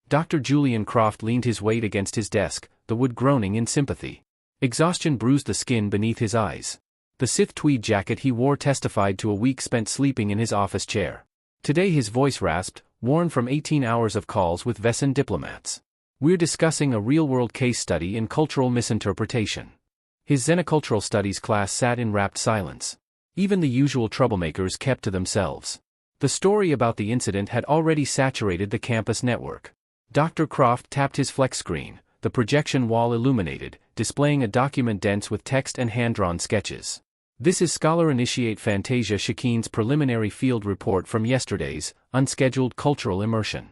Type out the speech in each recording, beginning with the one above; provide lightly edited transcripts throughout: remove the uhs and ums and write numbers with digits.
Dr. Julian Croft leaned his weight against his desk, the wood groaning in sympathy. Exhaustion bruised the skin beneath his eyes. The Sith tweed jacket he wore testified to a week spent sleeping in his office chair. Today his voice rasped, worn from 18 hours of calls with Vesan diplomats. "We're discussing a real-world case study in cultural misinterpretation." His xenocultural studies class sat in rapt silence. Even the usual troublemakers kept to themselves. The story about the incident had already saturated the campus network. Dr. Croft tapped his flex screen, the projection wall illuminated, displaying a document dense with text and hand-drawn sketches. "This is Scholar Initiate Fantasia Shakeen's preliminary field report from yesterday's unscheduled cultural immersion."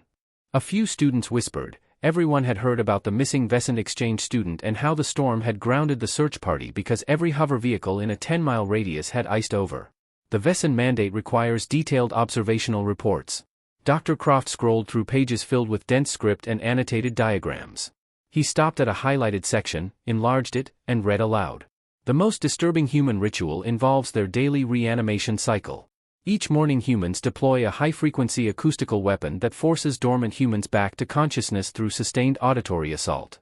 A few students whispered. Everyone had heard about the missing Vesan exchange student and how the storm had grounded the search party because every hover vehicle in a 10-mile radius had iced over. The Vesan mandate requires detailed observational reports. Dr. Croft scrolled through pages filled with dense script and annotated diagrams. He stopped at a highlighted section, enlarged it, and read aloud. "The most disturbing human ritual involves their daily reanimation cycle. Each morning humans deploy a high-frequency acoustical weapon that forces dormant humans back to consciousness through sustained auditory assault."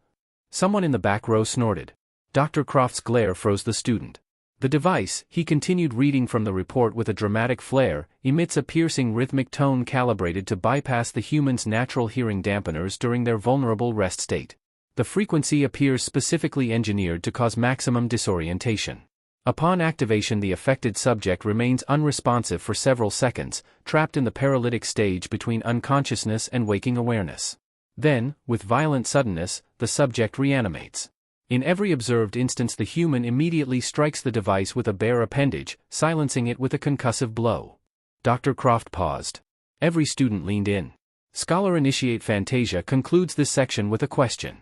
Someone in the back row snorted. Dr. Croft's glare froze the student. "The device," he continued reading from the report with a dramatic flair, "emits a piercing rhythmic tone calibrated to bypass the human's natural hearing dampeners during their vulnerable rest state. The frequency appears specifically engineered to cause maximum disorientation. Upon activation, the affected subject remains unresponsive for several seconds, trapped in the paralytic stage between unconsciousness and waking awareness. Then, with violent suddenness, the subject reanimates. In every observed instance, the human immediately strikes the device with a bare appendage, silencing it with a concussive blow." Dr. Croft paused. Every student leaned in. Scholar Initiate Fantasia concludes this section with a question.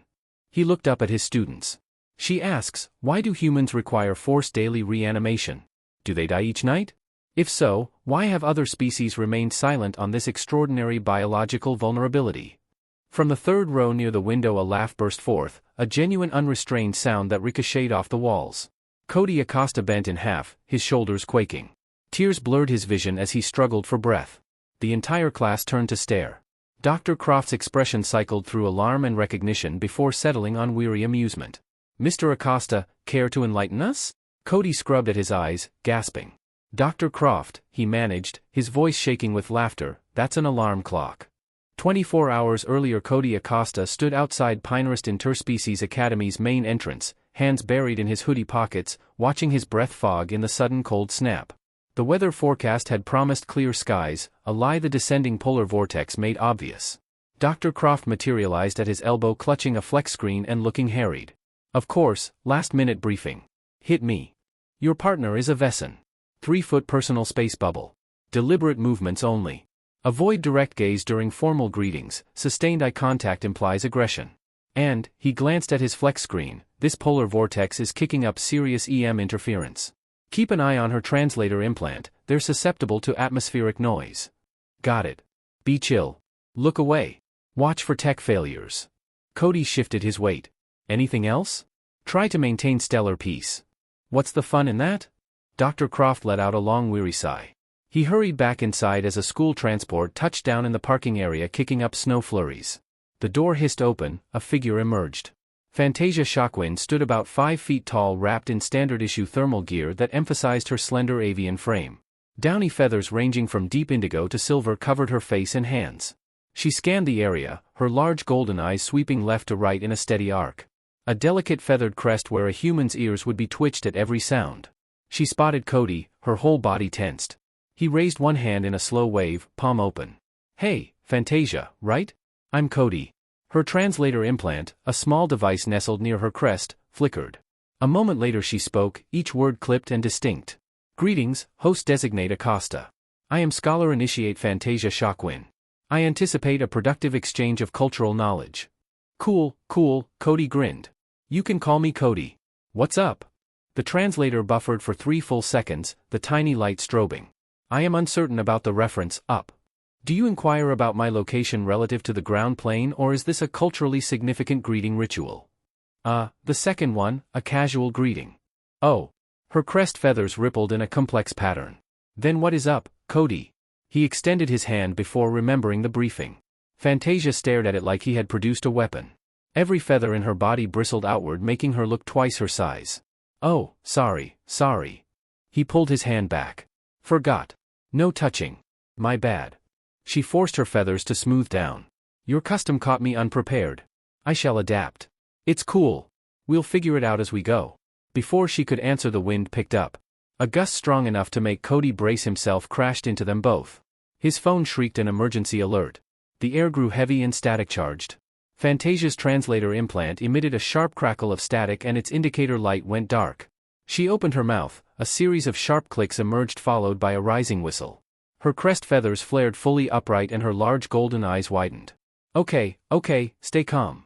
He looked up at his students. She asks, "Why do humans require forced daily reanimation? Do they die each night? If so, why have other species remained silent on this extraordinary biological vulnerability?" From the third row near the window a laugh burst forth, a genuine unrestrained sound that ricocheted off the walls. Cody Acosta bent in half, his shoulders quaking. Tears blurred his vision as he struggled for breath. The entire class turned to stare. Dr. Croft's expression cycled through alarm and recognition before settling on weary amusement. "Mr. Acosta, care to enlighten us?" Cody scrubbed at his eyes, gasping. "Dr. Croft," he managed, his voice shaking with laughter, "that's an alarm clock." 24 hours earlier Cody Acosta stood outside Pinehurst Interspecies Academy's main entrance, hands buried in his hoodie pockets, watching his breath fog in the sudden cold snap. The weather forecast had promised clear skies, a lie the descending polar vortex made obvious. Dr. Croft materialized at his elbow, clutching a flex screen and looking harried. "Of course, last-minute briefing. Hit me. Your partner is a Vesan. 3-foot personal space bubble. Deliberate movements only. Avoid direct gaze during formal greetings, sustained eye contact implies aggression. And," he glanced at his flex screen, "this polar vortex is kicking up serious EM interference. Keep an eye on her translator implant, they're susceptible to atmospheric noise." "Got it. Be chill. Look away. Watch for tech failures." Cody shifted his weight. "Anything else? Try to maintain stellar peace." "What's the fun in that?" Dr. Croft let out a long weary sigh. He hurried back inside as a school transport touched down in the parking area, kicking up snow flurries. The door hissed open, a figure emerged. Fantasia Shockwin stood about 5 feet tall, wrapped in standard-issue thermal gear that emphasized her slender avian frame. Downy feathers ranging from deep indigo to silver covered her face and hands. She scanned the area, her large golden eyes sweeping left to right in a steady arc. A delicate feathered crest where a human's ears would be twitched at every sound. She spotted Cody, her whole body tensed. He raised one hand in a slow wave, palm open. "Hey, Fantasia, right? I'm Cody." Her translator implant, a small device nestled near her crest, flickered. A moment later she spoke, each word clipped and distinct. "Greetings, host-designate Acosta. I am Scholar Initiate Fantasia Shockwin. I anticipate a productive exchange of cultural knowledge." Cool, Cody grinned. "You can call me Cody. What's up?" The translator buffered for 3 full seconds, the tiny light strobing. "I am uncertain about the reference, up. Do you inquire about my location relative to the ground plane, or is this a culturally significant greeting ritual?" The second one, a casual greeting." "Oh." Her crest feathers rippled in a complex pattern. "Then what is up, Cody?" He extended his hand before remembering the briefing. Fantasia stared at it like he had produced a weapon. Every feather in her body bristled outward, making her look twice her size. Oh, sorry. He pulled his hand back. Forgot. No touching. My bad. She forced her feathers to smooth down. Your custom caught me unprepared. I shall adapt. It's cool. We'll figure it out as we go. Before she could answer, the wind picked up. A gust strong enough to make Cody brace himself crashed into them both. His phone shrieked an emergency alert. The air grew heavy and static-charged. Fantasia's translator implant emitted a sharp crackle of static and its indicator light went dark. She opened her mouth, a series of sharp clicks emerged followed by a rising whistle. Her crest feathers flared fully upright and her large golden eyes widened. Okay, stay calm.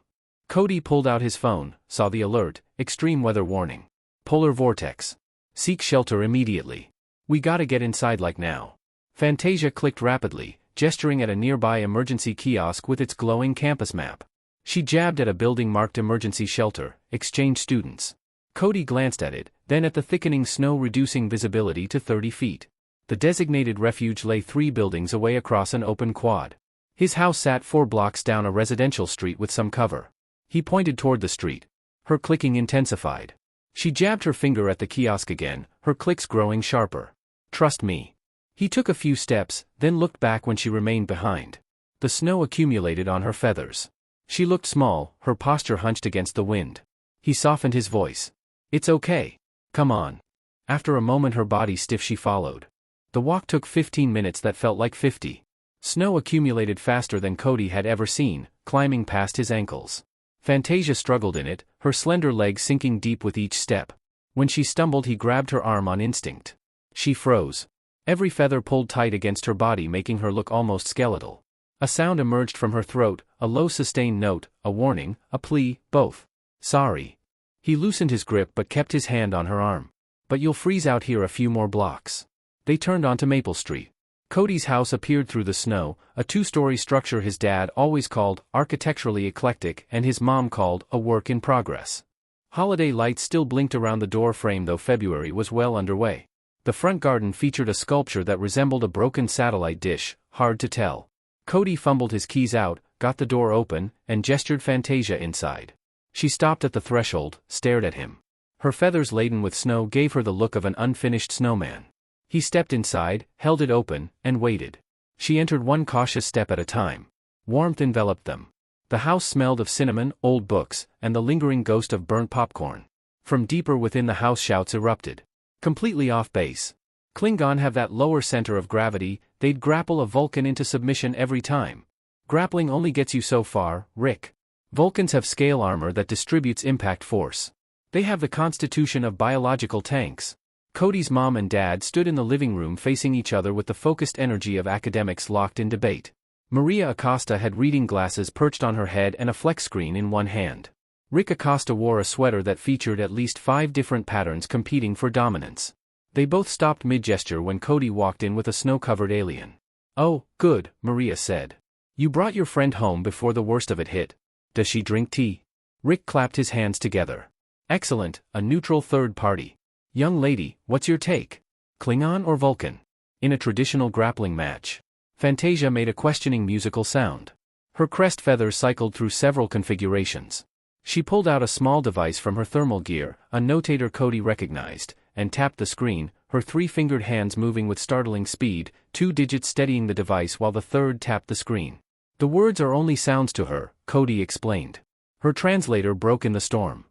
Cody pulled out his phone, saw the alert, extreme weather warning. Polar vortex. Seek shelter immediately. We gotta get inside like now. Fantasia clicked rapidly, gesturing at a nearby emergency kiosk with its glowing campus map. She jabbed at a building marked emergency shelter, exchange students. Cody glanced at it, then at the thickening snow reducing visibility to 30 feet. The designated refuge lay 3 buildings away across an open quad. His house sat 4 blocks down a residential street with some cover. He pointed toward the street. Her clicking intensified. She jabbed her finger at the kiosk again, her clicks growing sharper. Trust me. He took a few steps, then looked back when she remained behind. The snow accumulated on her feathers. She looked small, her posture hunched against the wind. He softened his voice. It's okay. Come on. After a moment, her body stiff, she followed. The walk took 15 minutes that felt like 50. Snow accumulated faster than Cody had ever seen, climbing past his ankles. Fantasia struggled in it, her slender legs sinking deep with each step. When she stumbled, he grabbed her arm on instinct. She froze. Every feather pulled tight against her body, making her look almost skeletal. A sound emerged from her throat, a low sustained note, a warning, a plea, both. Sorry. He loosened his grip but kept his hand on her arm. But you'll freeze out here a few more blocks. They turned onto Maple Street. Cody's house appeared through the snow, a 2-story structure his dad always called architecturally eclectic and his mom called a work in progress. Holiday lights still blinked around the door frame, though February was well underway. The front garden featured a sculpture that resembled a broken satellite dish, hard to tell. Cody fumbled his keys out, got the door open, and gestured Fantasia inside. She stopped at the threshold, stared at him. Her feathers laden with snow gave her the look of an unfinished snowman. He stepped inside, held it open, and waited. She entered one cautious step at a time. Warmth enveloped them. The house smelled of cinnamon, old books, and the lingering ghost of burnt popcorn. From deeper within, the house shouts erupted. Completely off base. Klingon have that lower center of gravity, they'd grapple a Vulcan into submission every time. Grappling only gets you so far, Rick. Vulcans have scale armor that distributes impact force. They have the constitution of biological tanks. Cody's mom and dad stood in the living room facing each other with the focused energy of academics locked in debate. Maria Acosta had reading glasses perched on her head and a flex screen in one hand. Rick Acosta wore a sweater that featured at least 5 different patterns competing for dominance. They both stopped mid-gesture when Cody walked in with a snow-covered alien. Oh, good, Maria said. You brought your friend home before the worst of it hit. Does she drink tea? Rick clapped his hands together. Excellent, a neutral third party. Young lady, what's your take? Klingon or Vulcan? In a traditional grappling match. Fantasia made a questioning musical sound. Her crest feathers cycled through several configurations. She pulled out a small device from her thermal gear, a notator Cody recognized, and tapped the screen, her 3-fingered hands moving with startling speed, 2 digits steadying the device while the third tapped the screen. The words are only sounds to her, Cody explained. Her translator broke in the storm.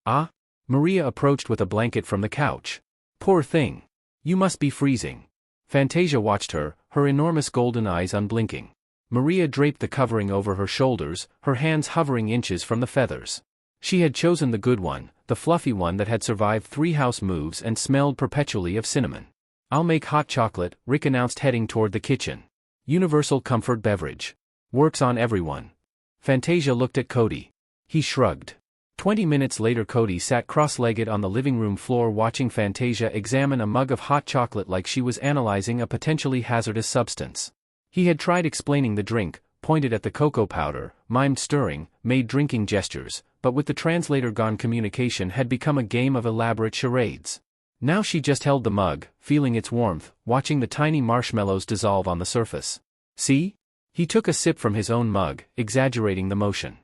Ah? Maria approached with a blanket from the couch. Poor thing. You must be freezing. Fantasia watched her, her enormous golden eyes unblinking. Maria draped the covering over her shoulders, her hands hovering inches from the feathers. She had chosen the good one, the fluffy one that had survived 3 house moves and smelled perpetually of cinnamon. I'll make hot chocolate, Rick announced, heading toward the kitchen. Universal comfort beverage. Works on everyone. Fantasia looked at Cody. He shrugged. 20 minutes later, Cody sat cross-legged on the living room floor watching Fantasia examine a mug of hot chocolate like she was analyzing a potentially hazardous substance. He had tried explaining the drink, pointed at the cocoa powder, mimed stirring, made drinking gestures, but with the translator gone, communication had become a game of elaborate charades. Now she just held the mug, feeling its warmth, watching the tiny marshmallows dissolve on the surface. See? He took a sip from his own mug, exaggerating the motion.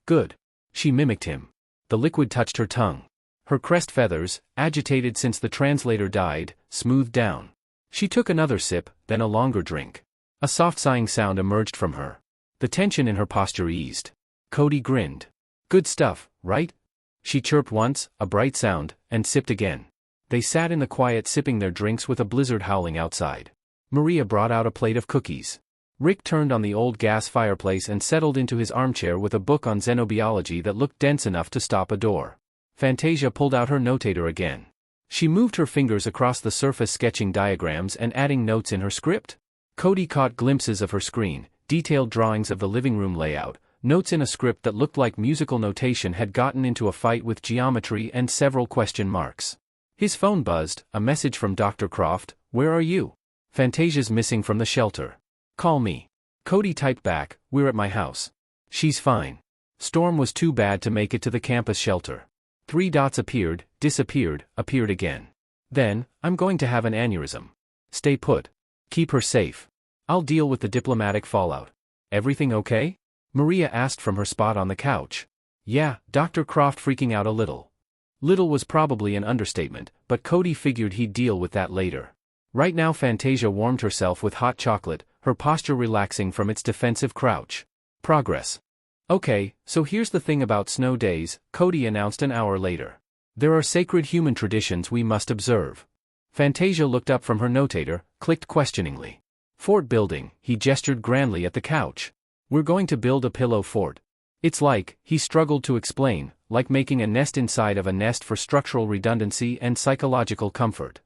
Good. She mimicked him. The liquid touched her tongue. Her crest feathers, agitated since the translator died, smoothed down. She took another sip, then a longer drink. A soft sighing sound emerged from her. The tension in her posture eased. Cody grinned. Good stuff, right? She chirped once, a bright sound, and sipped again. They sat in the quiet sipping their drinks with a blizzard howling outside. Maria brought out a plate of cookies. Rick turned on the old gas fireplace and settled into his armchair with a book on xenobiology that looked dense enough to stop a door. Fantasia pulled out her notator again. She moved her fingers across the surface sketching diagrams and adding notes in her script. Cody caught glimpses of her screen, detailed drawings of the living room layout, notes in a script that looked like musical notation had gotten into a fight with geometry and several question marks. His phone buzzed, a message from Dr. Croft, "Where are you?" "Fantasia's missing from the shelter. Call me." Cody typed back, "We're at my house. She's fine. Storm was too bad to make it to the campus shelter." 3 dots appeared, disappeared, appeared again. Then, "I'm going to have an aneurysm. Stay put. Keep her safe. I'll deal with the diplomatic fallout." "Everything okay?" Maria asked from her spot on the couch. "Yeah," Dr. Croft freaking out a little. Little was probably an understatement, but Cody figured he'd deal with that later. Right now Fantasia warmed herself with hot chocolate, her posture relaxing from its defensive crouch. Progress. "Okay, so here's the thing about snow days," Cody announced an hour later. "There are sacred human traditions we must observe." Fantasia looked up from her notator, clicked questioningly. "Fort building," he gestured grandly at the couch. "We're going to build a pillow fort. It's like," he struggled to explain, "like making a nest inside of a nest for structural redundancy and psychological comfort."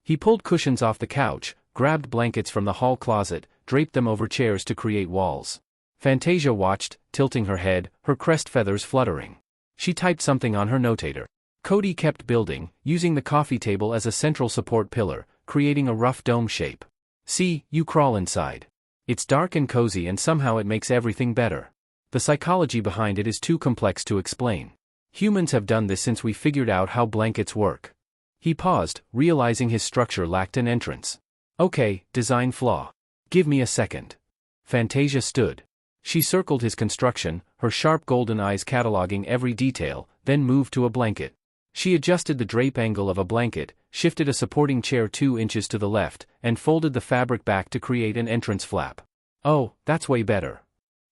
He pulled cushions off the couch, grabbed blankets from the hall closet, draped them over chairs to create walls. Fantasia watched, tilting her head, her crest feathers fluttering. She typed something on her notator. Cody kept building, using the coffee table as a central support pillar, creating a rough dome shape. "See, you crawl inside. It's dark and cozy and somehow it makes everything better. The psychology behind it is too complex to explain. Humans have done this since we figured out how blankets work." He paused, realizing his structure lacked an entrance. "Okay, design flaw. Give me a second." Fantasia stood. She circled his construction, her sharp golden eyes cataloging every detail, then moved to a blanket. She adjusted the drape angle of a blanket, shifted a supporting chair 2 inches to the left, and folded the fabric back to create an entrance flap. "Oh, that's way better."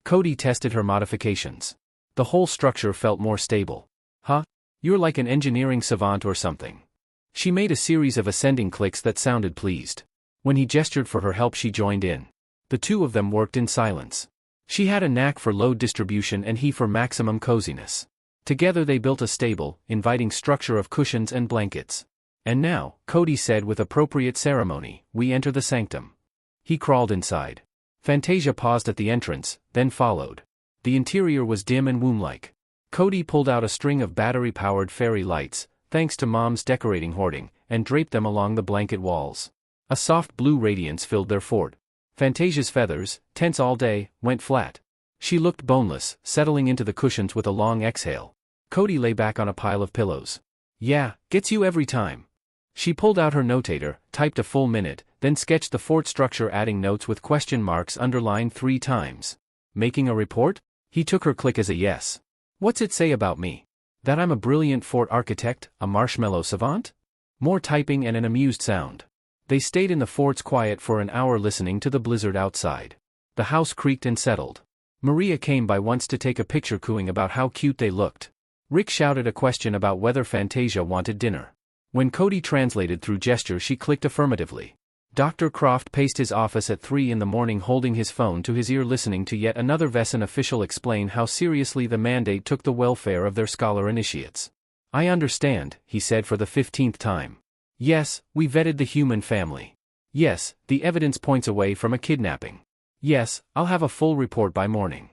Cody tested her modifications. The whole structure felt more stable. "Huh? You're like an engineering savant or something." She made a series of ascending clicks that sounded pleased. When he gestured for her help she joined in. The two of them worked in silence. She had a knack for load distribution and he for maximum coziness. Together they built a stable, inviting structure of cushions and blankets. "And now," Cody said with appropriate ceremony, "we enter the sanctum." He crawled inside. Fantasia paused at the entrance, then followed. The interior was dim and womb-like. Cody pulled out a string of battery-powered fairy lights, thanks to Mom's decorating hoarding, and draped them along the blanket walls. A soft blue radiance filled their fort. Fantasia's feathers, tense all day, went flat. She looked boneless, settling into the cushions with a long exhale. Cody lay back on a pile of pillows. "Yeah, gets you every time." She pulled out her notator, typed a full minute, then sketched the fort structure adding notes with question marks underlined 3 times. "Making a report?" He took her click as a yes. "What's it say about me? That I'm a brilliant fort architect, a marshmallow savant?" More typing and an amused sound. They stayed in the fort's quiet for an hour listening to the blizzard outside. The house creaked and settled. Maria came by once to take a picture cooing about how cute they looked. Rick shouted a question about whether Fantasia wanted dinner. When Cody translated through gesture she clicked affirmatively. Dr. Croft paced his office at 3 in the morning holding his phone to his ear listening to yet another Vesson official explain how seriously the mandate took the welfare of their scholar initiates. "I understand," he said for the 15th time. "Yes, we vetted the human family. Yes, the evidence points away from a kidnapping. Yes, I'll have a full report by morning."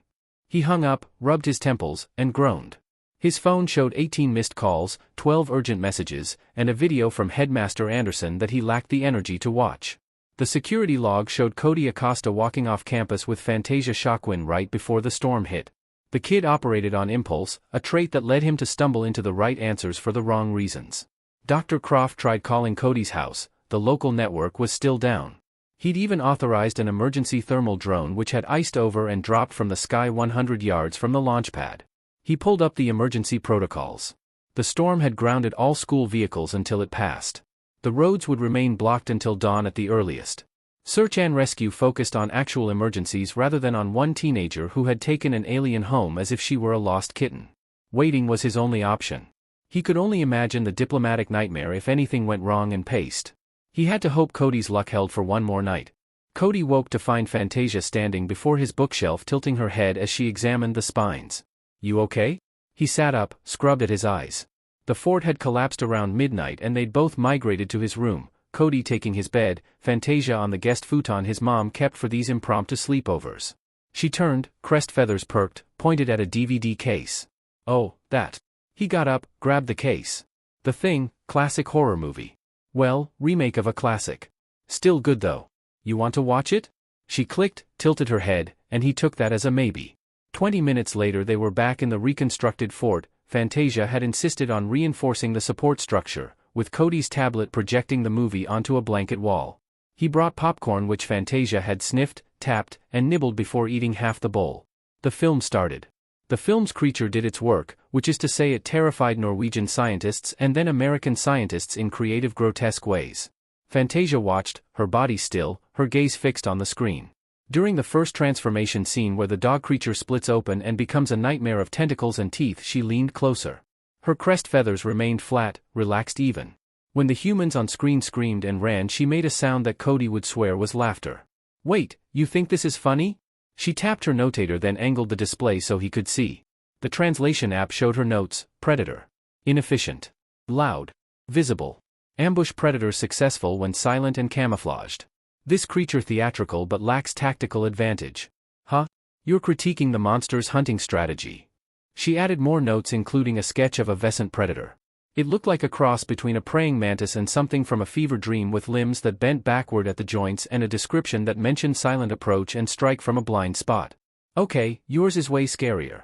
He hung up, rubbed his temples, and groaned. His phone showed 18 missed calls, 12 urgent messages, and a video from Headmaster Anderson that he lacked the energy to watch. The security log showed Cody Acosta walking off campus with Fantasia Shockwin right before the storm hit. The kid operated on impulse, a trait that led him to stumble into the right answers for the wrong reasons. Dr. Croft tried calling Cody's house, the local network was still down. He'd even authorized an emergency thermal drone which had iced over and dropped from the sky 100 yards from the launch pad. He pulled up the emergency protocols. The storm had grounded all school vehicles until it passed. The roads would remain blocked until dawn at the earliest. Search and rescue focused on actual emergencies rather than on one teenager who had taken an alien home as if she were a lost kitten. Waiting was his only option. He could only imagine the diplomatic nightmare if anything went wrong and paced. He had to hope Cody's luck held for one more night. Cody woke to find Fantasia standing before his bookshelf, tilting her head as she examined the spines. "You okay?" He sat up, scrubbed at his eyes. The fort had collapsed around midnight and they'd both migrated to his room, Cody taking his bed, Fantasia on the guest futon his mom kept for these impromptu sleepovers. She turned, crest feathers perked, pointed at a DVD case. "Oh, that." He got up, grabbed the case. The Thing, classic horror movie. Well, remake of a classic. Still good though. "You want to watch it?" She clicked, tilted her head, and he took that as a maybe. 20 minutes later they were back in the reconstructed fort. Fantasia had insisted on reinforcing the support structure, with Cody's tablet projecting the movie onto a blanket wall. He brought popcorn which Fantasia had sniffed, tapped, and nibbled before eating half the bowl. The film started. The film's creature did its work, which is to say it terrified Norwegian scientists and then American scientists in creative grotesque ways. Fantasia watched, her body still, her gaze fixed on the screen. During the first transformation scene where the dog creature splits open and becomes a nightmare of tentacles and teeth, she leaned closer. Her crest feathers remained flat, relaxed even. When the humans on screen screamed and ran, she made a sound that Cody would swear was laughter. "Wait, you think this is funny?" She tapped her notator, then angled the display so he could see. The translation app showed her notes: predator. Inefficient. Loud. Visible. Ambush predator successful when silent and camouflaged. This creature theatrical but lacks tactical advantage. Huh? You're critiquing the monster's hunting strategy. She added more notes including a sketch of a vescent predator. It looked like a cross between a praying mantis and something from a fever dream, with limbs that bent backward at the joints and a description that mentioned silent approach and strike from a blind spot. Okay, yours is way scarier.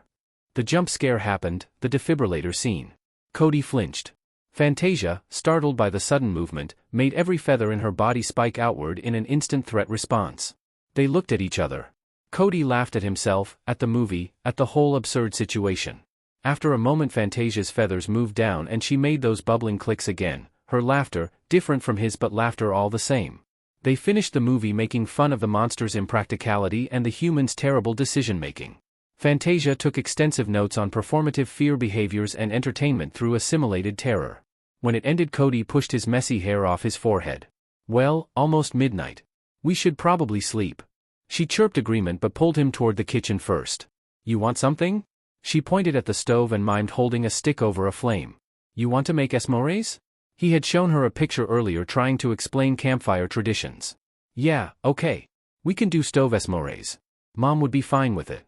The jump scare happened, the defibrillator scene. Cody flinched. Fantasia, startled by the sudden movement, made every feather in her body spike outward in an instant threat response. They looked at each other. Cody laughed at himself, at the movie, at the whole absurd situation. After a moment Fantasia's feathers moved down and she made those bubbling clicks again, her laughter, different from his but laughter all the same. They finished the movie making fun of the monster's impracticality and the human's terrible decision-making. Fantasia took extensive notes on performative fear behaviors and entertainment through assimilated terror. When it ended, Cody pushed his messy hair off his forehead. "Well, almost midnight. We should probably sleep." She chirped agreement but pulled him toward the kitchen first. "You want something?" She pointed at the stove and mimed holding a stick over a flame. "You want to make s'mores?" He had shown her a picture earlier trying to explain campfire traditions. "Yeah, okay. We can do stove s'mores. Mom would be fine with it."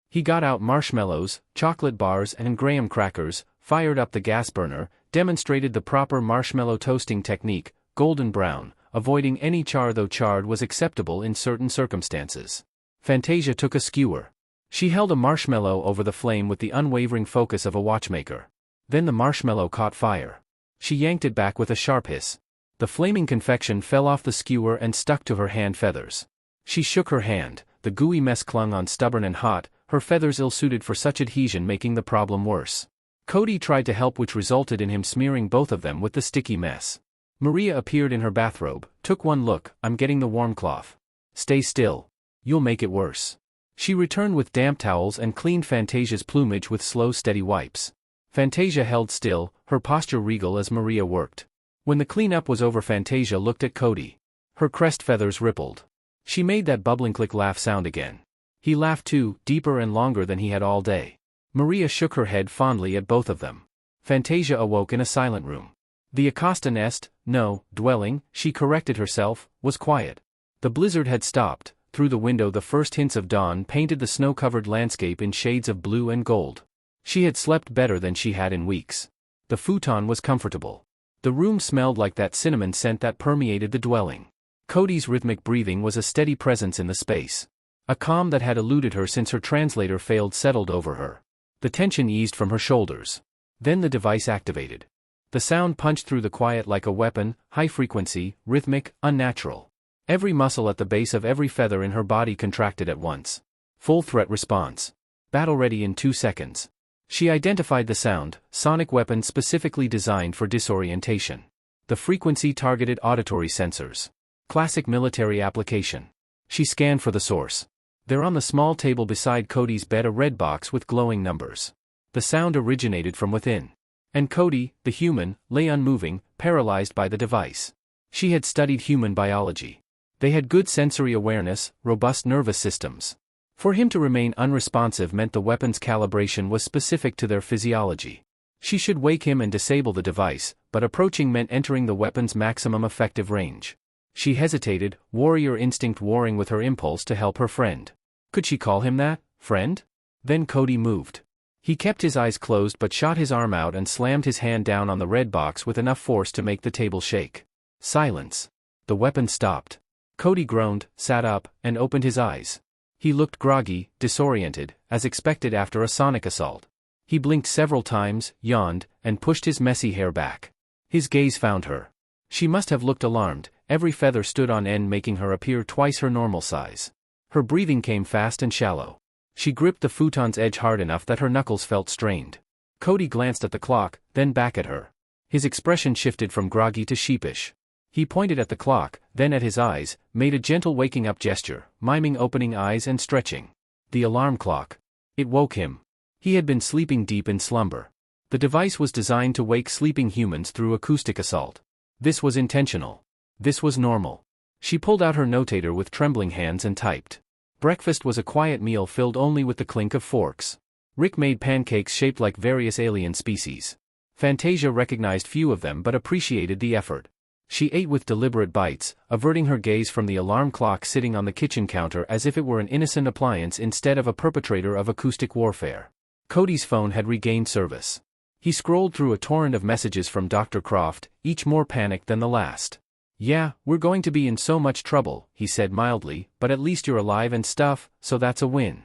He got out marshmallows, chocolate bars and graham crackers, fired up the gas burner, demonstrated the proper marshmallow toasting technique, golden brown, avoiding any char though charred was acceptable in certain circumstances. Fantasia took a skewer. She held a marshmallow over the flame with the unwavering focus of a watchmaker. Then the marshmallow caught fire. She yanked it back with a sharp hiss. The flaming confection fell off the skewer and stuck to her hand feathers. She shook her hand, the gooey mess clung on stubborn and hot, her feathers ill-suited for such adhesion making the problem worse. Cody tried to help, which resulted in him smearing both of them with the sticky mess. Maria appeared in her bathrobe, took one look. "I'm getting the warm cloth." "Stay still. You'll make it worse." She returned with damp towels and cleaned Fantasia's plumage with slow steady wipes. Fantasia held still, her posture regal as Maria worked. When the cleanup was over, Fantasia looked at Cody. Her crest feathers rippled. She made that bubbling click laugh sound again. He laughed too, deeper and longer than he had all day. Maria shook her head fondly at both of them. Fantasia awoke in a silent room. The Acosta nest, no, dwelling, she corrected herself, was quiet. The blizzard had stopped. Through the window the first hints of dawn painted the snow-covered landscape in shades of blue and gold. She had slept better than she had in weeks. The futon was comfortable. The room smelled like that cinnamon scent that permeated the dwelling. Cody's rhythmic breathing was a steady presence in the space. A calm that had eluded her since her translator failed settled over her. The tension eased from her shoulders. Then the device activated. The sound punched through the quiet like a weapon, high frequency, rhythmic, unnatural. Every muscle at the base of every feather in her body contracted at once. Full threat response. Battle ready in 2 seconds. She identified the sound, sonic weapon specifically designed for disorientation. The frequency-targeted auditory sensors. Classic military application. She scanned for the source. There on the small table beside Cody's bed, a red box with glowing numbers. The sound originated from within. And Cody, the human, lay unmoving, paralyzed by the device. She had studied human biology. They had good sensory awareness, robust nervous systems. For him to remain unresponsive meant the weapon's calibration was specific to their physiology. She should wake him and disable the device, but approaching meant entering the weapon's maximum effective range. She hesitated, warrior instinct warring with her impulse to help her friend. Could she call him that, friend? Then Cody moved. He kept his eyes closed but shot his arm out and slammed his hand down on the red box with enough force to make the table shake. Silence. The weapon stopped. Cody groaned, sat up, and opened his eyes. He looked groggy, disoriented, as expected after a sonic assault. He blinked several times, yawned, and pushed his messy hair back. His gaze found her. She must have looked alarmed. Every feather stood on end, making her appear twice her normal size. Her breathing came fast and shallow. She gripped the futon's edge hard enough that her knuckles felt strained. Cody glanced at the clock, then back at her. His expression shifted from groggy to sheepish. He pointed at the clock, then at his eyes, made a gentle waking up gesture, miming opening eyes and stretching. The alarm clock. It woke him. He had been sleeping deep in slumber. The device was designed to wake sleeping humans through acoustic assault. This was intentional. This was normal. She pulled out her notator with trembling hands and typed. Breakfast was a quiet meal filled only with the clink of forks. Rick made pancakes shaped like various alien species. Fantasia recognized few of them but appreciated the effort. She ate with deliberate bites, averting her gaze from the alarm clock sitting on the kitchen counter as if it were an innocent appliance instead of a perpetrator of acoustic warfare. Cody's phone had regained service. He scrolled through a torrent of messages from Dr. Croft, each more panicked than the last. "Yeah, we're going to be in so much trouble," he said mildly, "but at least you're alive and stuff, so that's a win."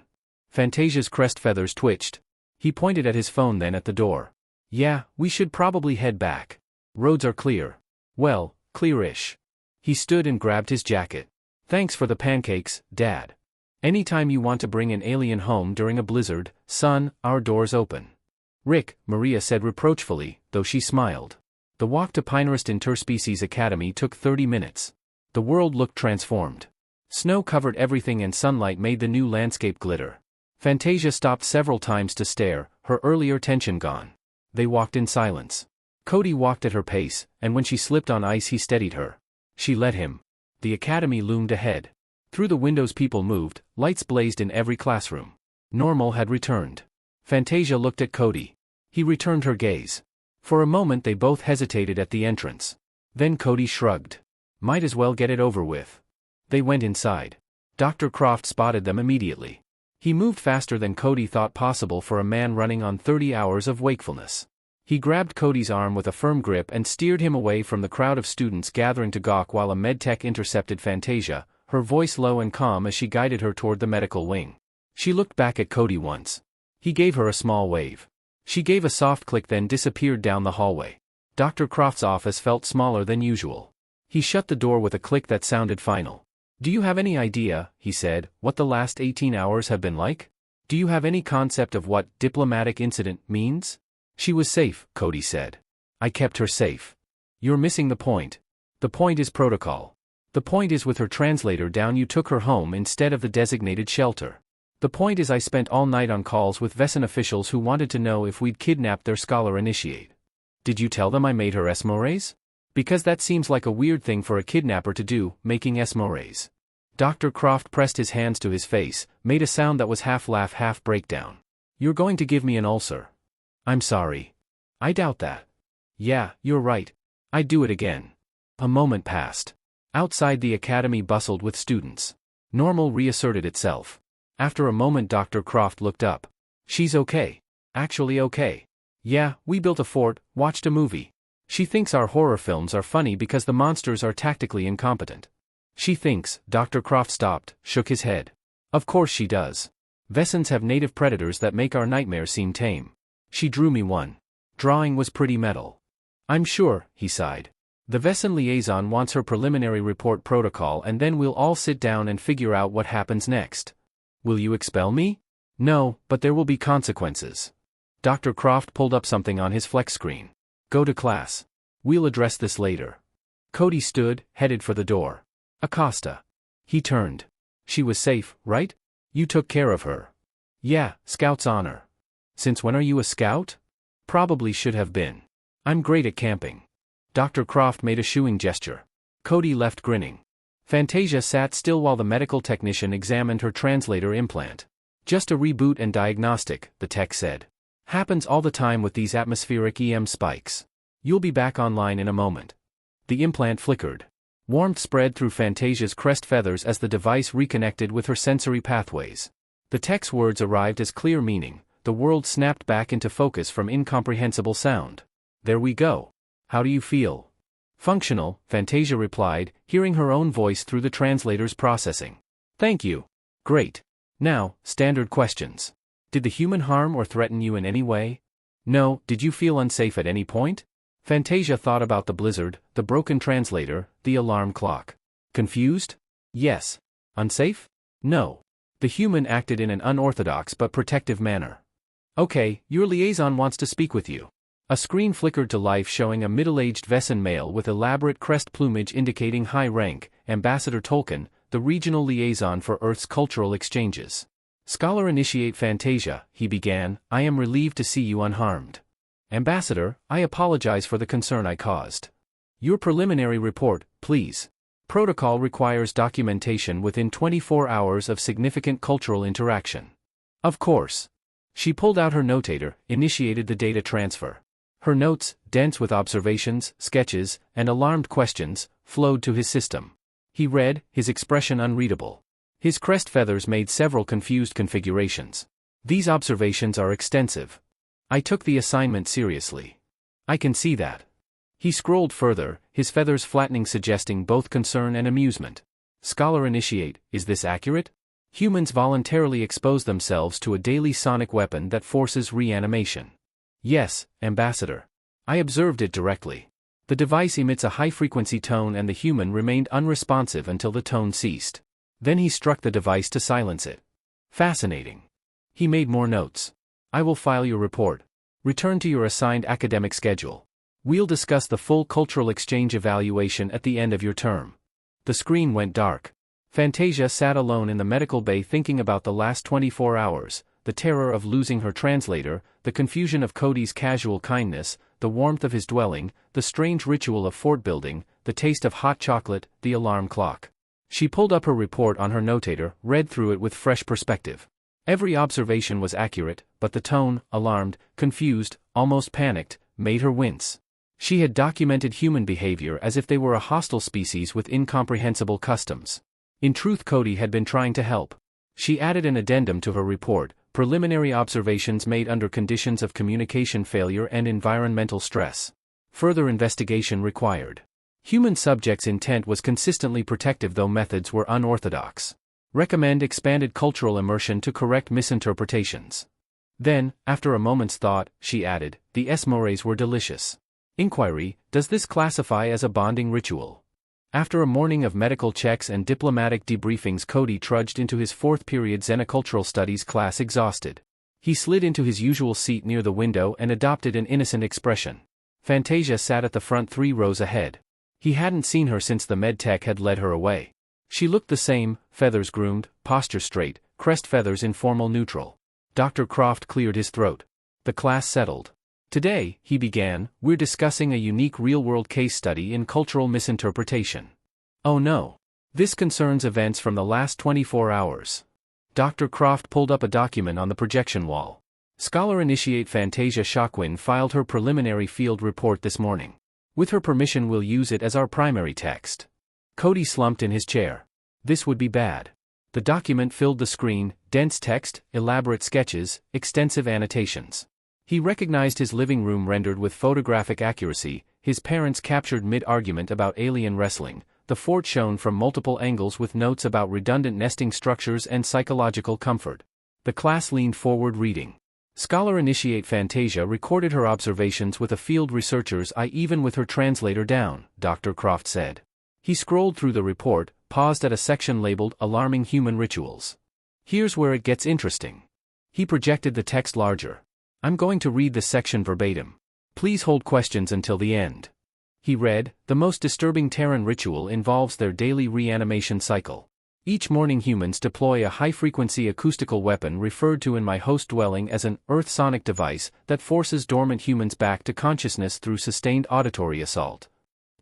Fantasia's crest feathers twitched. He pointed at his phone, then at the door. "Yeah, we should probably head back. Roads are clear." "Well, clearish." He stood and grabbed his jacket. "Thanks for the pancakes, Dad. Anytime you want to bring an alien home during a blizzard, son, our door's open." "Rick," Maria said reproachfully, though she smiled. The walk to Pinerist Interspecies Academy took 30 minutes. The world looked transformed. Snow covered everything and sunlight made the new landscape glitter. Fantasia stopped several times to stare, her earlier tension gone. They walked in silence. Cody walked at her pace, and when she slipped on ice he steadied her. She let him. The academy loomed ahead. Through the windows people moved, lights blazed in every classroom. Normal had returned. Fantasia looked at Cody. He returned her gaze. For a moment they both hesitated at the entrance. Then Cody shrugged. Might as well get it over with. They went inside. Dr. Croft spotted them immediately. He moved faster than Cody thought possible for a man running on 30 hours of wakefulness. He grabbed Cody's arm with a firm grip and steered him away from the crowd of students gathering to gawk while a medtech intercepted Fantasia, her voice low and calm as she guided her toward the medical wing. She looked back at Cody once. He gave her a small wave. She gave a soft click then disappeared down the hallway. Dr. Croft's office felt smaller than usual. He shut the door with a click that sounded final. "Do you have any idea," he said, "what the last 18 hours have been like? Do you have any concept of what diplomatic incident means?" "She was safe," Cody said. "I kept her safe." "You're missing the point. The point is protocol. The point is with her translator down you took her home instead of the designated shelter. The point is I spent all night on calls with Vesson officials who wanted to know if we'd kidnapped their scholar initiate. Did you tell them I made her esmores? Because that seems like a weird thing for a kidnapper to do, making esmores." Dr. Croft pressed his hands to his face, made a sound that was half laugh half breakdown. "You're going to give me an ulcer." "I'm sorry. I doubt that." "Yeah, you're right. I'd do it again." A moment passed. Outside the academy bustled with students. Normal reasserted itself. After a moment Dr. Croft looked up. "She's okay. Actually okay. Yeah, we built a fort, watched a movie. She thinks our horror films are funny because the monsters are tactically incompetent. She thinks," Dr. Croft stopped, shook his head. "Of course she does. Vessons have native predators that make our nightmares seem tame. She drew me one. Drawing was pretty metal." "I'm sure," he sighed. The Vesson liaison wants her preliminary report protocol and then we'll all sit down and figure out what happens next. Will you expel me? No, but there will be consequences. Dr. Croft pulled up something on his flex screen. Go to class. We'll address this later. Cody stood, headed for the door. Acosta. He turned. She was safe, right? You took care of her. Yeah, Scout's honor. Since when are you a scout? Probably should have been. I'm great at camping. Dr. Croft made a shooing gesture. Cody left grinning. Fantasia sat still while the medical technician examined her translator implant. Just a reboot and diagnostic, the tech said. Happens all the time with these atmospheric EM spikes. You'll be back online in a moment. The implant flickered. Warmth spread through Fantasia's crest feathers as the device reconnected with her sensory pathways. The tech's words arrived as clear meaning. The world snapped back into focus from incomprehensible sound. There we go. How do you feel? Functional, Fantasia replied, hearing her own voice through the translator's processing. Thank you. Great. Now, standard questions. Did the human harm or threaten you in any way? No. Did you feel unsafe at any point? Fantasia thought about the blizzard, the broken translator, the alarm clock. Confused? Yes. Unsafe? No. The human acted in an unorthodox but protective manner. Okay, your liaison wants to speak with you. A screen flickered to life showing a middle-aged Vesson male with elaborate crest plumage indicating high rank, Ambassador Tolkien, the regional liaison for Earth's cultural exchanges. Scholar Initiate Fantasia, he began, I am relieved to see you unharmed. Ambassador, I apologize for the concern I caused. Your preliminary report, please. Protocol requires documentation within 24 hours of significant cultural interaction. Of course. She pulled out her notator, initiated the data transfer. Her notes, dense with observations, sketches, and alarmed questions, flowed to his system. He read, his expression unreadable. His crest feathers made several confused configurations. These observations are extensive. I took the assignment seriously. I can see that. He scrolled further, his feathers flattening suggesting both concern and amusement. Scholar Initiate, is this accurate? Humans voluntarily expose themselves to a daily sonic weapon that forces reanimation. Yes, Ambassador. I observed it directly. The device emits a high-frequency tone and the human remained unresponsive until the tone ceased. Then he struck the device to silence it. Fascinating. He made more notes. I will file your report. Return to your assigned academic schedule. We'll discuss the full cultural exchange evaluation at the end of your term. The screen went dark. Fantasia sat alone in the medical bay thinking about the last 24 hours, the terror of losing her translator, the confusion of Cody's casual kindness, the warmth of his dwelling, the strange ritual of fort building, the taste of hot chocolate, the alarm clock. She pulled up her report on her notator, read through it with fresh perspective. Every observation was accurate, but the tone, alarmed, confused, almost panicked, made her wince. She had documented human behavior as if they were a hostile species with incomprehensible customs. In truth, Cody had been trying to help. She added an addendum to her report, preliminary observations made under conditions of communication failure and environmental stress. Further investigation required. Human subjects' intent was consistently protective though methods were unorthodox. Recommend expanded cultural immersion to correct misinterpretations. Then, after a moment's thought, she added, the esmores were delicious. Inquiry, does this classify as a bonding ritual? After a morning of medical checks and diplomatic debriefings, Cody trudged into his fourth period Xenocultural Studies class exhausted. He slid into his usual seat near the window and adopted an innocent expression. Fantasia sat at the front 3 rows ahead. He hadn't seen her since the med tech had led her away. She looked the same, feathers groomed, posture straight, crest feathers in formal neutral. Dr. Croft cleared his throat. The class settled. Today, he began, we're discussing a unique real-world case study in cultural misinterpretation. Oh no. This concerns events from the last 24 hours. Dr. Croft pulled up a document on the projection wall. Scholar Initiate Fantasia Shaquin filed her preliminary field report this morning. With her permission, we'll use it as our primary text. Cody slumped in his chair. This would be bad. The document filled the screen, dense text, elaborate sketches, extensive annotations. He recognized his living room rendered with photographic accuracy, his parents captured mid-argument about alien wrestling, the fort shown from multiple angles with notes about redundant nesting structures and psychological comfort. The class leaned forward reading. Scholar Initiate Fantasia recorded her observations with a field researcher's eye, even with her translator down, Dr. Croft said. He scrolled through the report, paused at a section labeled Alarming Human Rituals. Here's where it gets interesting. He projected the text larger. I'm going to read this section verbatim. Please hold questions until the end. He read, the most disturbing Terran ritual involves their daily reanimation cycle. Each morning humans deploy a high-frequency acoustical weapon referred to in my host dwelling as an Earth sonic device that forces dormant humans back to consciousness through sustained auditory assault.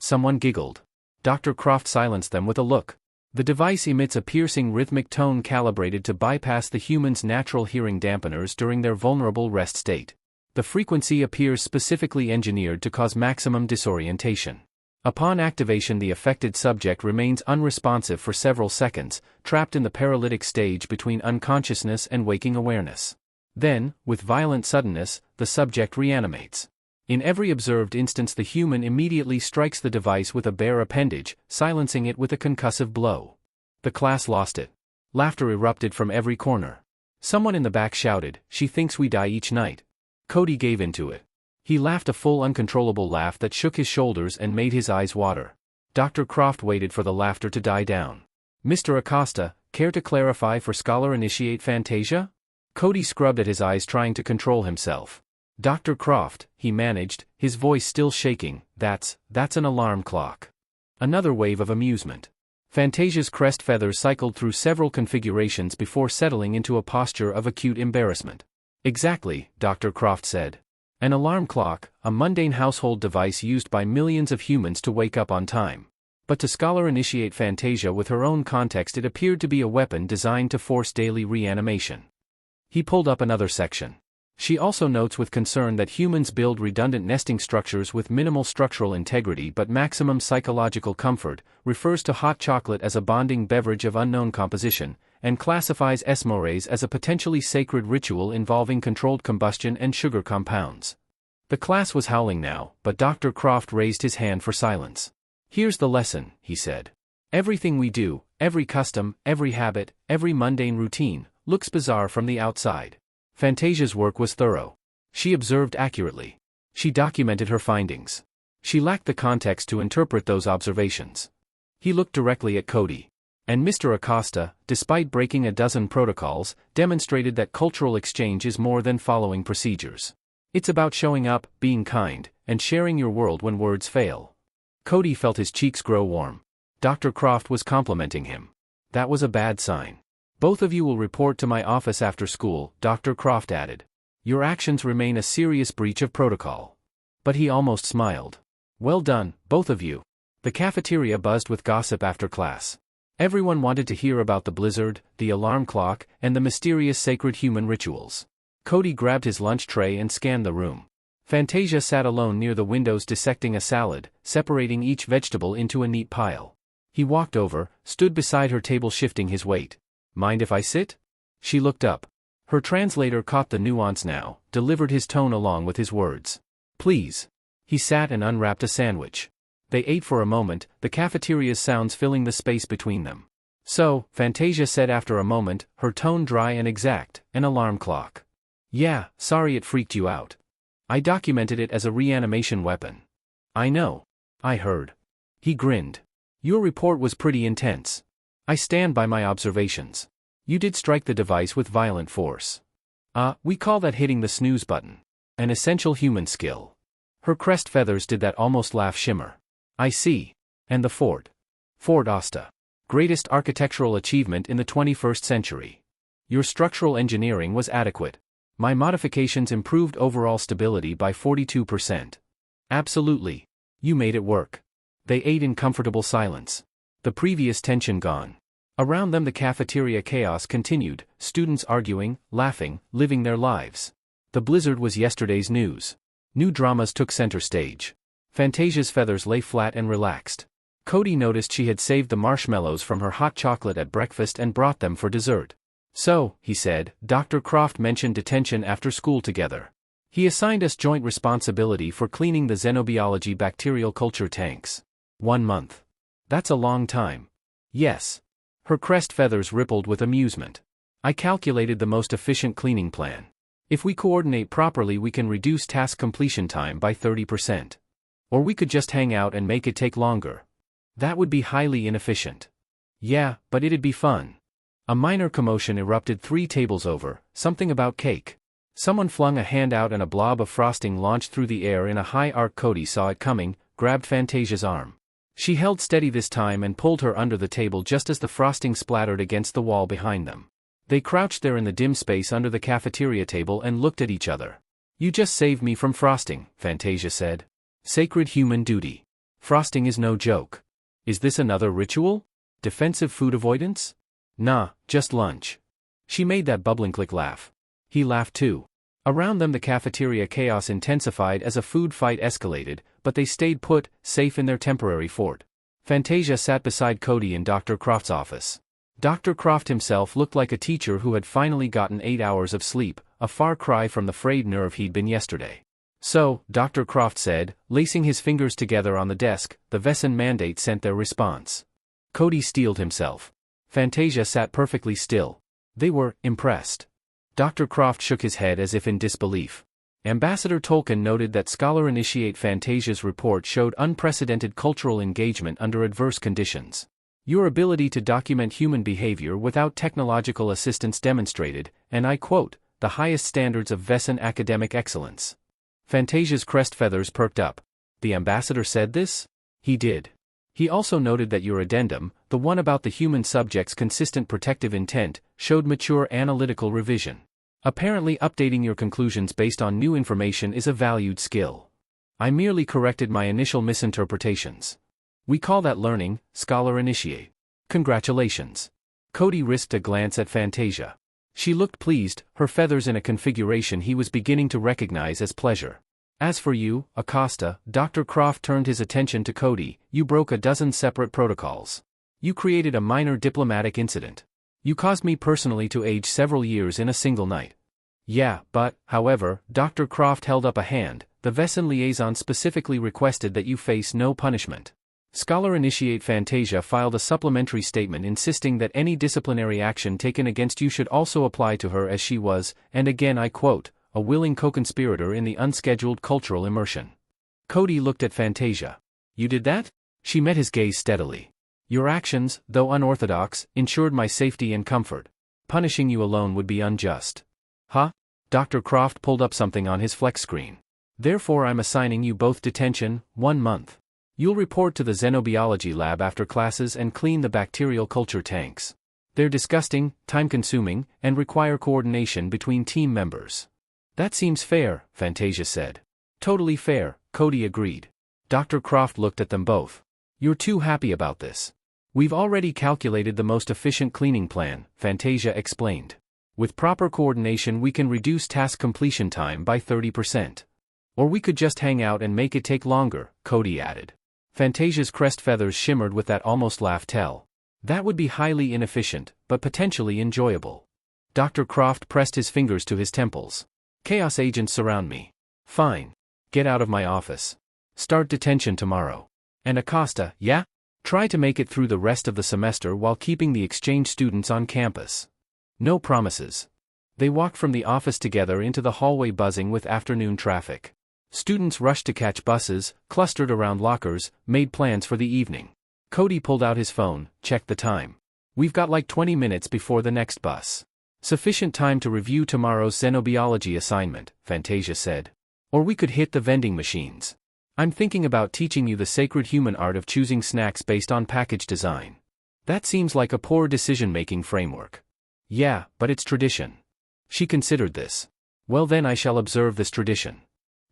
Someone giggled. Dr. Croft silenced them with a look. The device emits a piercing rhythmic tone calibrated to bypass the human's natural hearing dampeners during their vulnerable rest state. The frequency appears specifically engineered to cause maximum disorientation. Upon activation, the affected subject remains unresponsive for several seconds, trapped in the paralytic stage between unconsciousness and waking awareness. Then, with violent suddenness, the subject reanimates. In every observed instance, the human immediately strikes the device with a bare appendage, silencing it with a concussive blow. The class lost it. Laughter erupted from every corner. Someone in the back shouted, "She thinks we die each night." Cody gave into it. He laughed a full uncontrollable laugh that shook his shoulders and made his eyes water. Dr. Croft waited for the laughter to die down. Mr. Acosta, care to clarify for Scholar Initiate Fantasia? Cody scrubbed at his eyes, trying to control himself. Dr. Croft, he managed, his voice still shaking, that's an alarm clock. Another wave of amusement. Fantasia's crest feathers cycled through several configurations before settling into a posture of acute embarrassment. Exactly, Dr. Croft said. An alarm clock, a mundane household device used by millions of humans to wake up on time. But to Scholar Initiate Fantasia, with her own context, it appeared to be a weapon designed to force daily reanimation. He pulled up another section. She also notes with concern that humans build redundant nesting structures with minimal structural integrity but maximum psychological comfort, refers to hot chocolate as a bonding beverage of unknown composition, and classifies esmores as a potentially sacred ritual involving controlled combustion and sugar compounds. The class was howling now, but Dr. Croft raised his hand for silence. Here's the lesson, he said. Everything we do, every custom, every habit, every mundane routine, looks bizarre from the outside. Fantasia's work was thorough. She observed accurately. She documented her findings. She lacked the context to interpret those observations. He looked directly at Cody. And Mr. Acosta, despite breaking a dozen protocols, demonstrated that cultural exchange is more than following procedures. It's about showing up, being kind, and sharing your world when words fail. Cody felt his cheeks grow warm. Dr. Croft was complimenting him. That was a bad sign. Both of you will report to my office after school, Dr. Croft added. Your actions remain a serious breach of protocol. But he almost smiled. Well done, both of you. The cafeteria buzzed with gossip after class. Everyone wanted to hear about the blizzard, the alarm clock, and the mysterious sacred human rituals. Cody grabbed his lunch tray and scanned the room. Fantasia sat alone near the windows dissecting a salad, separating each vegetable into a neat pile. He walked over, stood beside her table shifting his weight. Mind if I sit? She looked up. Her translator caught the nuance now, delivered his tone along with his words. Please. He sat and unwrapped a sandwich. They ate for a moment, the cafeteria's sounds filling the space between them. So, Fantasia said after a moment, her tone dry and exact, an alarm clock. Yeah, sorry it freaked you out. I documented it as a reanimation weapon. I know. I heard. He grinned. Your report was pretty intense. I stand by my observations. You did strike the device with violent force. We call that hitting the snooze button. An essential human skill. Her crest feathers did that almost laugh shimmer. I see. And the fort. Fort Asta. Greatest architectural achievement in the 21st century. Your structural engineering was adequate. My modifications improved overall stability by 42%. Absolutely. You made it work. They ate in comfortable silence. The previous tension gone. Around them the cafeteria chaos continued, students arguing, laughing, living their lives. The blizzard was yesterday's news. New dramas took center stage. Fantasia's feathers lay flat and relaxed. Cody noticed she had saved the marshmallows from her hot chocolate at breakfast and brought them for dessert. So, he said, Dr. Croft mentioned detention after school together. He assigned us joint responsibility for cleaning the xenobiology bacterial culture tanks. 1 month. That's a long time. Yes. Her crest feathers rippled with amusement. I calculated the most efficient cleaning plan. If we coordinate properly, we can reduce task completion time by 30%. Or we could just hang out and make it take longer. That would be highly inefficient. Yeah, but it'd be fun. A minor commotion erupted 3 tables over, something about cake. Someone flung a hand out and a blob of frosting launched through the air in a high arc. Cody saw it coming, grabbed Fantasia's arm. She held steady this time and pulled her under the table just as the frosting splattered against the wall behind them. They crouched there in the dim space under the cafeteria table and looked at each other. You just saved me from frosting, Fantasia said. Sacred human duty. Frosting is no joke. Is this another ritual? Defensive food avoidance? Nah, just lunch. She made that bubbling click laugh. He laughed too. Around them the cafeteria chaos intensified as a food fight escalated, but they stayed put, safe in their temporary fort. Fantasia sat beside Cody in Dr. Croft's office. Dr. Croft himself looked like a teacher who had finally gotten 8 hours of sleep, a far cry from the frayed nerve he'd been yesterday. So, Dr. Croft said, lacing his fingers together on the desk, the Vesson mandate sent their response. Cody steeled himself. Fantasia sat perfectly still. They were impressed. Dr. Croft shook his head as if in disbelief. Ambassador Tolkien noted that Scholar Initiate Fantasia's report showed unprecedented cultural engagement under adverse conditions. Your ability to document human behavior without technological assistance demonstrated, and I quote, the highest standards of Vesson academic excellence. Fantasia's crest feathers perked up. The ambassador said this? He did. He also noted that your addendum, the one about the human subject's consistent protective intent, showed mature analytical revision. Apparently updating your conclusions based on new information is a valued skill. I merely corrected my initial misinterpretations. We call that learning, Scholar Initiate. Congratulations. Cody risked a glance at Fantasia. She looked pleased, her feathers in a configuration he was beginning to recognize as pleasure. As for you, Acosta, Dr. Croft turned his attention to Cody, you broke a dozen separate protocols. You created a minor diplomatic incident. You caused me personally to age several years in a single night. Yeah, but, however, Dr. Croft held up a hand, the Vesson liaison specifically requested that you face no punishment. Scholar Initiate Fantasia filed a supplementary statement insisting that any disciplinary action taken against you should also apply to her as she was, and again I quote, a willing co-conspirator in the unscheduled cultural immersion. Cody looked at Fantasia. You did that? She met his gaze steadily. Your actions, though unorthodox, ensured my safety and comfort. Punishing you alone would be unjust. Huh? Dr. Croft pulled up something on his flex screen. Therefore I'm assigning you both detention, 1 month. You'll report to the xenobiology lab after classes and clean the bacterial culture tanks. They're disgusting, time-consuming, and require coordination between team members. That seems fair, Fantasia said. Totally fair, Cody agreed. Dr. Croft looked at them both. You're too happy about this. We've already calculated the most efficient cleaning plan, Fantasia explained. With proper coordination we can reduce task completion time by 30%. Or we could just hang out and make it take longer, Cody added. Fantasia's crest feathers shimmered with that almost laugh tell. That would be highly inefficient, but potentially enjoyable. Dr. Croft pressed his fingers to his temples. Chaos agents surround me. Fine. Get out of my office. Start detention tomorrow. And Acosta, yeah? Try to make it through the rest of the semester while keeping the exchange students on campus. No promises. They walked from the office together into the hallway buzzing with afternoon traffic. Students rushed to catch buses, clustered around lockers, made plans for the evening. Cody pulled out his phone, checked the time. We've got like 20 minutes before the next bus. Sufficient time to review tomorrow's xenobiology assignment, Fantasia said. Or we could hit the vending machines. I'm thinking about teaching you the sacred human art of choosing snacks based on package design. That seems like a poor decision-making framework. Yeah, but it's tradition. She considered this. Well then I shall observe this tradition.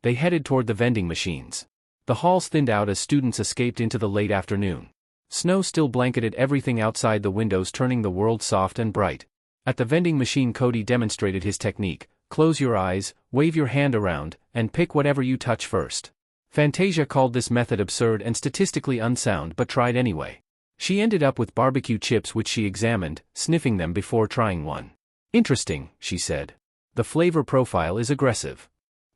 They headed toward the vending machines. The halls thinned out as students escaped into the late afternoon. Snow still blanketed everything outside the windows, turning the world soft and bright. At the vending machine Cody demonstrated his technique. Close your eyes, wave your hand around, and pick whatever you touch first. Fantasia called this method absurd and statistically unsound but tried anyway. She ended up with barbecue chips which she examined, sniffing them before trying one. Interesting, she said. The flavor profile is aggressive.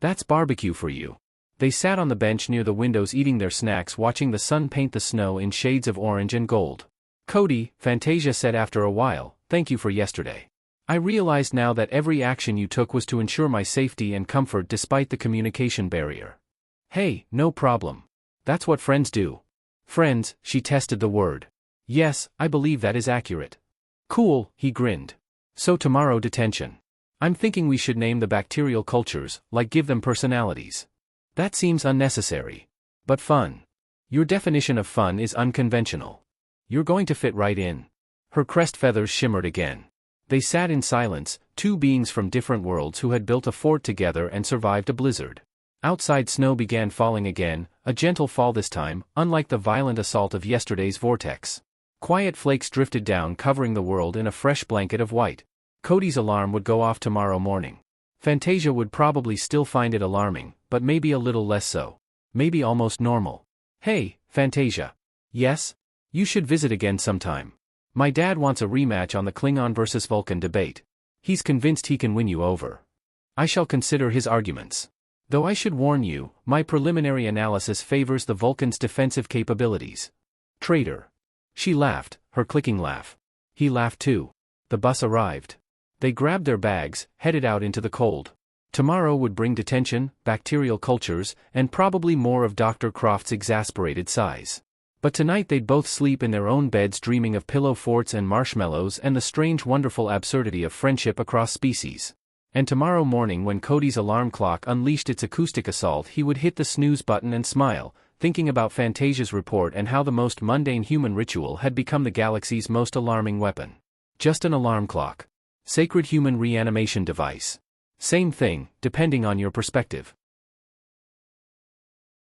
That's barbecue for you. They sat on the bench near the windows eating their snacks, watching the sun paint the snow in shades of orange and gold. Cody, Fantasia said after a while, thank you for yesterday. I realized now that every action you took was to ensure my safety and comfort despite the communication barrier. Hey, no problem. That's what friends do. Friends, she tested the word. Yes, I believe that is accurate. Cool, he grinned. So tomorrow detention. I'm thinking we should name the bacterial cultures, like give them personalities. That seems unnecessary. But fun. Your definition of fun is unconventional. You're going to fit right in. Her crest feathers shimmered again. They sat in silence, two beings from different worlds who had built a fort together and survived a blizzard. Outside snow began falling again, a gentle fall this time, unlike the violent assault of yesterday's vortex. Quiet flakes drifted down covering the world in a fresh blanket of white. Cody's alarm would go off tomorrow morning. Fantasia would probably still find it alarming, but maybe a little less so. Maybe almost normal. Hey, Fantasia. Yes? You should visit again sometime. My dad wants a rematch on the Klingon versus Vulcan debate. He's convinced he can win you over. I shall consider his arguments. Though I should warn you, my preliminary analysis favors the Vulcan's defensive capabilities. Traitor. She laughed, her clicking laugh. He laughed too. The bus arrived. They grabbed their bags, headed out into the cold. Tomorrow would bring detention, bacterial cultures, and probably more of Dr. Croft's exasperated sighs. But tonight they'd both sleep in their own beds dreaming of pillow forts and marshmallows and the strange wonderful absurdity of friendship across species. And tomorrow morning when Cody's alarm clock unleashed its acoustic assault he would hit the snooze button and smile, thinking about Fantasia's report and how the most mundane human ritual had become the galaxy's most alarming weapon. Just an alarm clock. Sacred human reanimation device. Same thing, depending on your perspective.